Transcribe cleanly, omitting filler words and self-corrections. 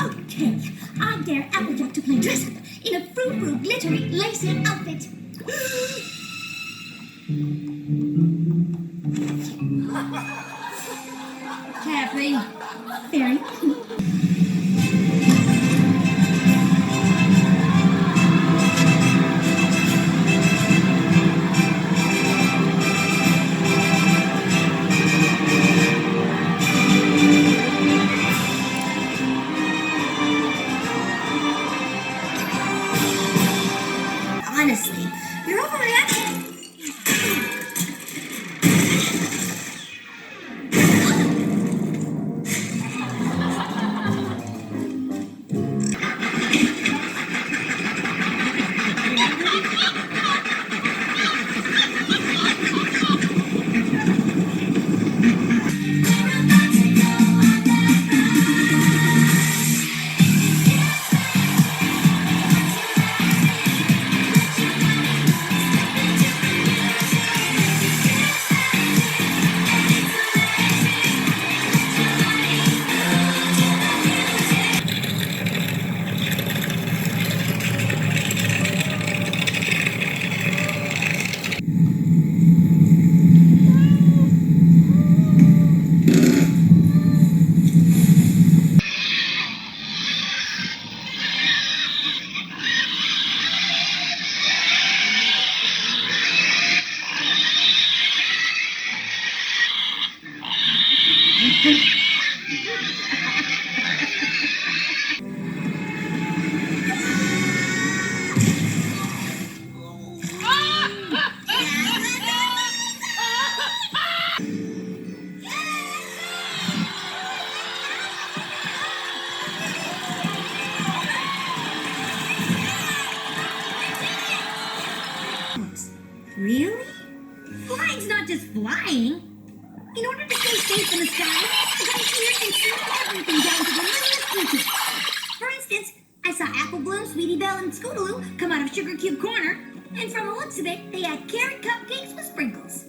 Okay, I dare Applejack to play dress up in a frou-frou, glittery, lacy outfit. Happy. Very. Honestly, you're overreacting. Really? Flying's not just flying. In order to stay safe in the sky, I gotta hear and see everything down to the littlest detail. For instance, I saw Apple Bloom, Sweetie Belle, and Scootaloo come out of Sugar Cube Corner, and from the looks of it, they had carrot cupcakes with sprinkles.